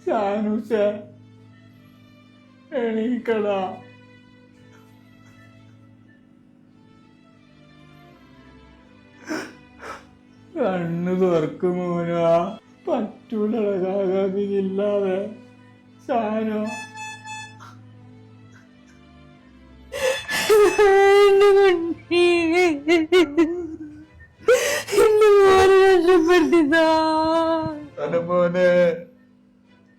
ഷാനുസ എണീക്കടാ. കണ്ണു തുറക്കും മോനാ. പറ്റൂലഴകാകാതില്ലാതെ ഷാനോ. മോനെ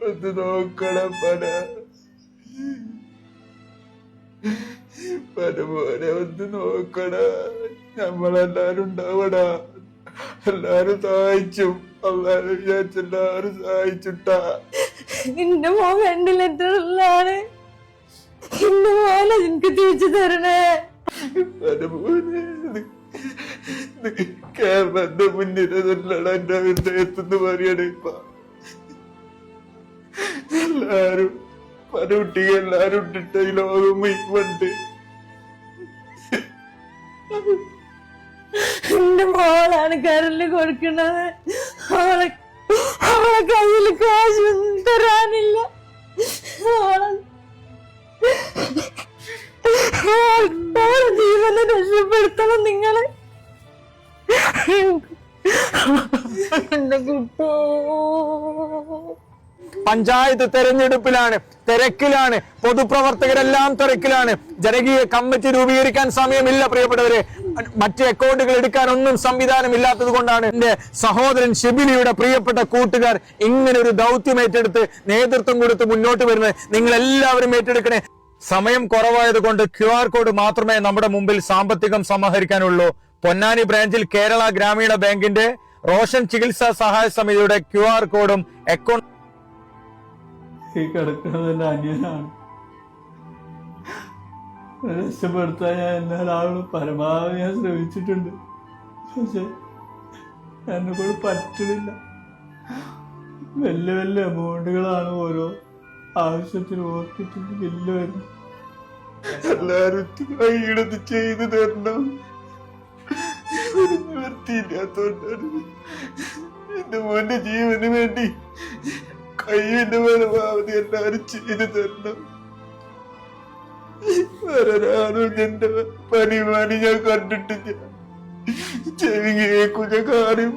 ഒന്ന് നോക്കണം മോനെ ഒന്ന് നോക്കട. നമ്മളെല്ലാരും ഉണ്ടാവടാ. എല്ലാരും സഹായിച്ചു. എല്ലാരും വിചാരിച്ചെല്ലാരും സഹായിച്ചുട്ടാ. എന്റെ മോൻ വെന്റിലേറ്ററിലാണ്. എന്റെ മോനെ എനിക്ക് തിരിച്ചു തരണേ. കേരളന്റെ മുന്നിലല്ലടാ എന്റെ ഹൃദയത്തെന്ന് പറയണ. ഇപ്പൊ എല്ലാരും പല കുട്ടികൾ എല്ലാരും ഇട്ടിട്ട് ഈ ലോകം മുഴുവണ്ട്. എന്റെ മോളാണ് കരല് കൊടുക്കണത്. അവളെ കയ്യിൽ കാശ് തരാനില്ല. ജീവനെ രക്ഷപ്പെടുത്തണം നിങ്ങള്. എന്റെ കുട്ടോ. പഞ്ചായത്ത് തെരഞ്ഞെടുപ്പിലാണ്, തിരക്കിലാണ്, പൊതുപ്രവർത്തകരെല്ലാം തിരക്കിലാണ്. ജനകീയ കമ്മിറ്റി രൂപീകരിക്കാൻ സമയമില്ല പ്രിയപ്പെട്ടവരെ. മറ്റ് അക്കൗണ്ടുകൾ എടുക്കാൻ ഒന്നും സംവിധാനം ഇല്ലാത്തത് കൊണ്ടാണ് എന്റെ സഹോദരൻ ഷിബിലിയുടെ പ്രിയപ്പെട്ട കൂട്ടുകാർ ഇങ്ങനെ ഒരു ദൗത്യം ഏറ്റെടുത്ത് നേതൃത്വം കൊടുത്ത് മുന്നോട്ട് വരുന്നത്. നിങ്ങൾ എല്ലാവരും ഏറ്റെടുക്കണേ. സമയം കുറവായത് കൊണ്ട് QR കോഡ് മാത്രമേ നമ്മുടെ മുമ്പിൽ സാമ്പത്തികം സമാഹരിക്കാനുള്ളൂ. പൊന്നാനി ബ്രാഞ്ചിൽ കേരള ഗ്രാമീണ ബാങ്കിന്റെ റോഷൻ ചികിത്സാ സഹായ സമിതിയുടെ QR കോഡും അക്കൗണ്ട്. ഈ കിടക്കുന്നത് എന്റെ അനിയനാണ്. രക്ഷപ്പെടുത്താൻ ഞാൻ എന്നാലാളും പരമാവധി ഞാൻ ശ്രമിച്ചിട്ടുണ്ട്. പക്ഷെ എന്നെ കൊണ്ട് പറ്റണില്ല. വലിയ വലിയ എമൗണ്ടുകളാണ് ഓരോ ആവശ്യത്തിന് ഓർത്തിട്ടുണ്ട് ബില്ല് വരുന്നത്. എല്ലാരും കൈയിടത്ത് ചെയ്തു തരണം. നിവർത്തിയില്ലാത്തോണ്ടാണ്. എന്റെ മോന്റെ ജീവന് വേണ്ടി കൈവിന്റെ പരമാവധി എല്ലാരും ചെയ്തു തരണം. വേറൊരാളും എന്റെ പനിമാനി ഞാൻ കണ്ടിട്ടില്ല. ചെവി കേക്കുഞ്ഞ കാര്യം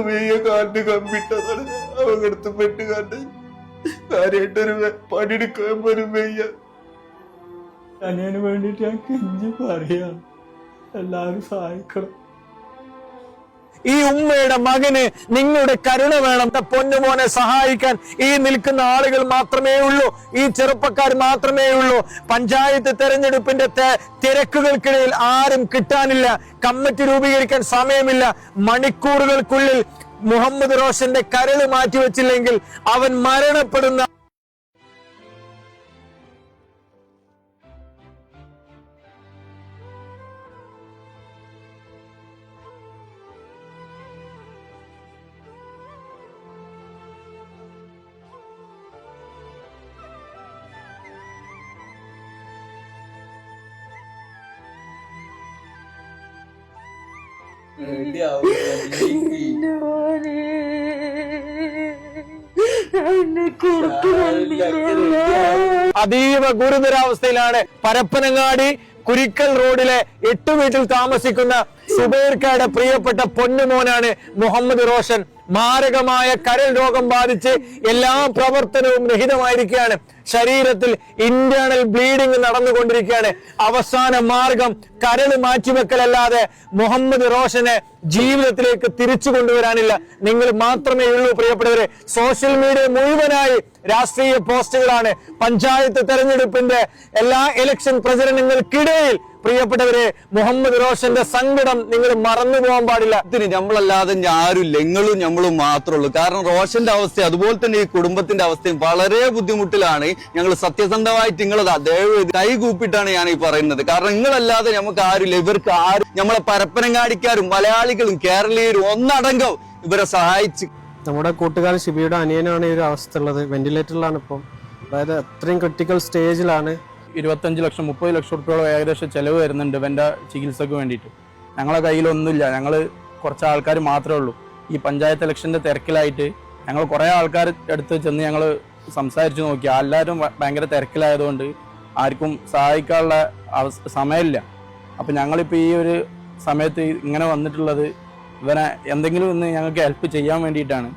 വെയ്യ കാലിന് കമ്പിട്ടതാണ്. അപകടത്തിൽപ്പെട്ട് കണ്ട് കാര്യമായിട്ടൊരു പണിയെടുക്കാൻ പോലും വയ്യ. അനിയന് വേണ്ടിട്ട് ഞാൻ കെഞ്ചി പറയാം, എല്ലാവരും സഹായിക്കണം. ഈ ഉമ്മയുടെ മകന് നിങ്ങളുടെ കരുണ വേണം. പൊന്നുമോനെ സഹായിക്കാൻ ഈ നിൽക്കുന്ന ആളുകൾ മാത്രമേ ഉള്ളൂ, ഈ ചെറുപ്പക്കാർ മാത്രമേ ഉള്ളൂ. പഞ്ചായത്ത് തെരഞ്ഞെടുപ്പിന്റെ തിരക്കുകൾക്കിടയിൽ ആരും കിട്ടാനില്ല. കമ്മിറ്റി രൂപീകരിക്കാൻ സമയമില്ല. മണിക്കൂറുകൾക്കുള്ളിൽ മുഹമ്മദ് റോഷന്റെ കരൾ മാറ്റിവെച്ചില്ലെങ്കിൽ അവൻ മരണപ്പെടുന്ന അതീവ ഗുരുതരാവസ്ഥയിലാണ് പരപ്പനങ്ങാടി കുരിക്കൽ റോഡിലെ 8 വീട്ടിൽ താമസിക്കുന്ന സുബൈർക്കയുടെ പ്രിയപ്പെട്ട പൊന്നുമോനാണ് മുഹമ്മദ് റോഷൻ. മാരകമായ കരൾ രോഗം ബാധിച്ച് എല്ലാ പ്രവർത്തനവും രഹിതമായിരിക്കുകയാണ്. ശരീരത്തിൽ ഇന്റേണൽ ബ്ലീഡിംഗ് നടന്നുകൊണ്ടിരിക്കുകയാണ്. അവസാന മാർഗം കരൾ മാറ്റിവെക്കലല്ലാതെ മുഹമ്മദ് റോഷനെ ജീവിതത്തിലേക്ക് തിരിച്ചു കൊണ്ടുവരാനില്ല. നിങ്ങൾ മാത്രമേ ഉള്ളൂ പ്രിയപ്പെട്ടവരെ. സോഷ്യൽ മീഡിയ മുഴുവനായി രാഷ്ട്രീയ പോസ്റ്റുകളാണ്. പഞ്ചായത്ത് തെരഞ്ഞെടുപ്പിന്റെ എല്ലാ ഇലക്ഷൻ പ്രചരണങ്ങൾക്കിടയിൽ പ്രിയപ്പെട്ടവരെ മുഹമ്മദ് റോഷന്റെ സങ്കടം നിങ്ങൾ മറന്നു പോകാൻ പാടില്ല. ഇതിന് നമ്മളല്ലാതെ ആരുമില്ല, നിങ്ങളും നമ്മളും മാത്രമേ ഉള്ളൂ. കാരണം റോഷന്റെ അവസ്ഥ അതുപോലെ തന്നെ ഈ കുടുംബത്തിന്റെ അവസ്ഥയും വളരെ ബുദ്ധിമുട്ടിലാണ്. ഞങ്ങൾ സത്യസന്ധമായിട്ട് നിങ്ങൾ ദയവ് കൈകൂപ്പിട്ടാണ് ഞാൻ ഈ പറയുന്നത്. കാരണം നിങ്ങളല്ലാതെ നമുക്ക് ആരുമില്ല. ഇവർക്ക് ആരും നമ്മളെ പരപ്പനങ്ങാടിക്കാരും മലയാളികളും കേരളീയരും ഒന്നടങ്കം ഇവരെ സഹായിച്ച്. നമ്മുടെ കൂട്ടുകാരൻ ഷിബിയുടെ അനിയനാണ് ഈ ഒരു അവസ്ഥ ഉള്ളത്. വെന്റിലേറ്ററിലാണ് ഇപ്പം. അതായത് അത്രയും ക്രിട്ടിക്കൽ സ്റ്റേജിലാണ്. 25 ലക്ഷം 30 ലക്ഷം റുപ്യോളം ഏകദേശം ചെലവ് വരുന്നുണ്ട് ഇവന്റെ ചികിത്സക്ക് വേണ്ടിയിട്ട്. ഞങ്ങളെ കയ്യിലൊന്നുമില്ല. ഞങ്ങൾ കുറച്ച് ആൾക്കാർ മാത്രമേ ഉള്ളൂ. ഈ പഞ്ചായത്ത് ഇലക്ഷന്റെ തിരക്കിലായിട്ട് ഞങ്ങൾ കുറെ ആൾക്കാർ അടുത്ത് ചെന്ന് ഞങ്ങൾ സംസാരിച്ച് നോക്കി, എല്ലാവരും ഭയങ്കര തിരക്കിലായതുകൊണ്ട് ആർക്കും സഹായിക്കാനുള്ള സമയമില്ല. അപ്പം ഞങ്ങളിപ്പോൾ ഈ ഒരു സമയത്ത് ഇങ്ങനെ വന്നിട്ടുള്ളത് ഇവനെ എന്തെങ്കിലും ഒന്ന് ഞങ്ങൾക്ക് ഹെൽപ്പ് ചെയ്യാൻ വേണ്ടിയിട്ടാണ്.